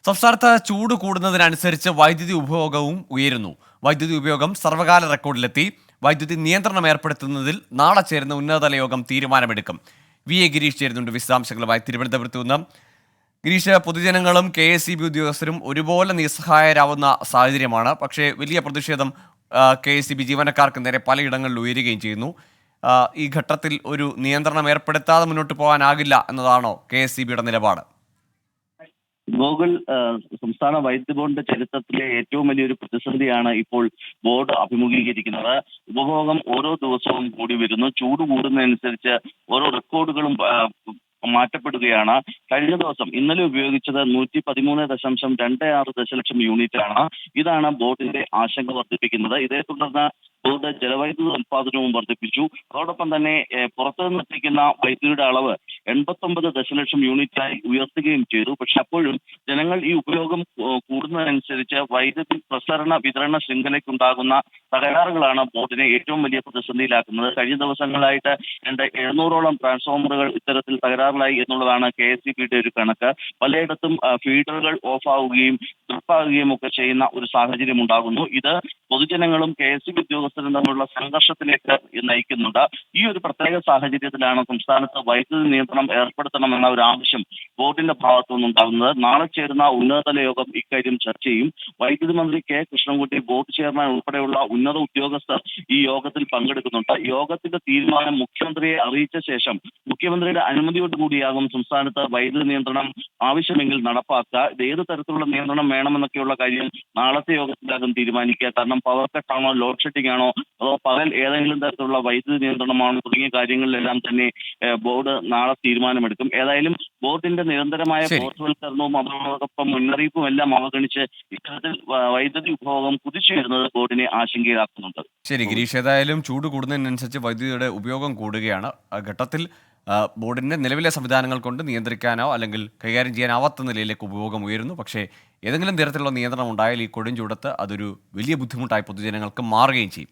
സംസ്ഥാനത്ത് ചൂട് കൂടുന്നതിനനുസരിച്ച് വൈദ്യുതി ഉപഭോഗവും ഉയരുന്നു. വൈദ്യുതി ഉപയോഗം സർവകാല റെക്കോർഡിലെത്തി. വൈദ്യുതി നിയന്ത്രണം ഏർപ്പെടുത്തുന്നതിൽ നാളെ ചേരുന്ന ഉന്നതതല യോഗം തീരുമാനമെടുക്കും. വി.എ. ഗിരീഷ് ചേരുന്നുണ്ട് വിശദാംശങ്ങളുമായി തിരുവനന്തപുരത്ത് നിന്ന്. ഗിരീഷ്, പൊതുജനങ്ങളും KSEB ഉദ്യോഗസ്ഥരും ഒരുപോലെ നിസ്സഹായരാവുന്ന സാഹചര്യമാണ്. പക്ഷേ വലിയ പ്രതിഷേധം KSEB ജീവനക്കാർക്ക് നേരെ പലയിടങ്ങളിൽ ഉയരുകയും ചെയ്യുന്നു. ഈ ഘട്ടത്തിൽ ഒരു നിയന്ത്രണം ഏർപ്പെടുത്താതെ മുന്നോട്ട് പോകാനാകില്ല എന്നതാണോ KSEBയുടെ നിലപാട്? ഗൂഗിൾ സംസ്ഥാന വൈദ്യുതി ബോർഡിന്റെ ചരിത്രത്തിലെ ഏറ്റവും വലിയൊരു പ്രതിസന്ധിയാണ് ഇപ്പോൾ ബോർഡ് അഭിമുഖീകരിക്കുന്നത്. ഉപഭോഗം ഓരോ ദിവസവും കൂടി വരുന്നു. ചൂട് കൂടുന്നതനുസരിച്ച് ഓരോ റെക്കോർഡുകളും മാറ്റപ്പെടുകയാണ്. കഴിഞ്ഞ ദിവസം ഇന്നലെ ഉപയോഗിച്ചത് 113.26 ദശലക്ഷം യൂണിറ്റ് ആണ്. ഇതാണ് ബോർഡിന്റെ ആശങ്ക വർദ്ധിപ്പിക്കുന്നത്. ഇതേ തുടർന്ന് ബോർഡ് ജലവൈദ്യുത ഉൽപാദനവും വർദ്ധിപ്പിച്ചു. അതോടൊപ്പം തന്നെ പുറത്തുനിന്ന് എത്തിക്കുന്ന വൈദ്യുതിയുടെ അളവ് 89 ദശലക്ഷം യൂണിറ്റായി ഉയർത്തുകയും ചെയ്തു. പക്ഷെ അപ്പോഴും ജനങ്ങൾ ഈ ഉപയോഗം കൂടുന്നതനുസരിച്ച് വൈദ്യുതി പ്രസരണ വിതരണ ശൃംഖലയ്ക്കുണ്ടാകുന്ന തകരാറുകളാണ് ബോർഡിനെ ഏറ്റവും വലിയ പ്രതിസന്ധിയിലാക്കുന്നത്. കഴിഞ്ഞ ദിവസങ്ങളായിട്ട് 700ഓളം ട്രാൻസ്ഫോമറുകൾ ഇത്തരത്തിൽ തകരാറിലായി എന്നുള്ളതാണ് KSEBയുടെ ഒരു കണക്ക്. പലയിടത്തും ഫീഡറുകൾ ഓഫാവുകയും ട്രിപ്പാവുകയും ഒക്കെ ചെയ്യുന്ന ഒരു സാഹചര്യം ഉണ്ടാകുന്നു. ഇത് പൊതുജനങ്ങളും KSEB ഉദ്യോഗസ്ഥരും തമ്മിലുള്ള സംഘർഷത്തിലേക്ക് നയിക്കുന്നുണ്ട്. ഈ ഒരു പ്രത്യേക സാഹചര്യത്തിലാണ് സംസ്ഥാനത്ത് വൈദ്യുതി നിയന്ത്രണം ഏർപ്പെടുത്തണമെന്ന ഒരു ആവശ്യം ബോർഡിന്റെ ഭാഗത്തു നിന്നുണ്ടാകുന്നത്. നാളെ ചേരുന്ന ഉന്നതതല യോഗം ഇക്കാര്യം ചർച്ച ചെയ്യും. വൈദ്യുതി മന്ത്രി K. കൃഷ്ണൻകുട്ടി, ബോർഡ് ചെയർമാൻ ഉൾപ്പെടെയുള്ള ഉന്നത ഉദ്യോഗസ്ഥർ ഈ യോഗത്തിൽ പങ്കെടുക്കുന്നുണ്ട്. യോഗത്തിന്റെ തീരുമാനം മുഖ്യമന്ത്രിയെ അറിയിച്ച ശേഷം മുഖ്യമന്ത്രിയുടെ അനുമതിയോടുകൂടിയാകും സംസ്ഥാനത്ത് വൈദ്യുതി നിയന്ത്രണം ആവശ്യമെങ്കിൽ നടപ്പാക്കുക. ഇത് ഏത് തരത്തിലുള്ള നിയന്ത്രണം വേണമെന്നൊക്കെയുള്ള കാര്യം നാളത്തെ യോഗത്തിലാകും തീരുമാനിക്കുക. കാരണം പവർ കട്ടാണോ, ലോഡ് ഷെഡിംഗ് ആണോ, അതോ പകൽ ഏതെങ്കിലും തരത്തിലുള്ള വൈദ്യുതി നിയന്ത്രണമാണോ തുടങ്ങിയ കാര്യങ്ങളിലെല്ലാം തന്നെ ബോർഡ് നാളെ തീരുമാനമെടുക്കും. ഏതായാലും ബോർഡിന്റെ നിരന്തരമായ ബോധവൽക്കരണവും അതോടൊപ്പം മുന്നറിയിപ്പും എല്ലാം അവഗണിച്ച് ഇത്തരത്തിൽ വൈദ്യുതി ഉപഭോഗം കുതിച്ചുയരുന്നത് ബോർഡിനെ ആശങ്കയിലാക്കുന്നുണ്ട്. ശരി ഗിരീഷ്, ഏതായാലും ചൂട് കൂടുന്നതിനനുസരിച്ച് വൈദ്യുതിയുടെ ഉപയോഗം കൂടുകയാണ്. ആ ഘട്ടത്തിൽ ബോർഡിൻ്റെ നിലവിലെ സംവിധാനങ്ങൾ കൊണ്ട് നിയന്ത്രിക്കാനോ അല്ലെങ്കിൽ കൈകാര്യം ചെയ്യാനാവാത്ത നിലയിലേക്ക് ഉപയോഗം ഉയരുന്നു. പക്ഷേ ഏതെങ്കിലും തരത്തിലുള്ള നിയന്ത്രണം ഉണ്ടായാൽ ഈ കൊടും ചൂടത്ത് അതൊരു വലിയ ബുദ്ധിമുട്ടായി പൊതുജനങ്ങൾക്ക് മാറുകയും ചെയ്യും.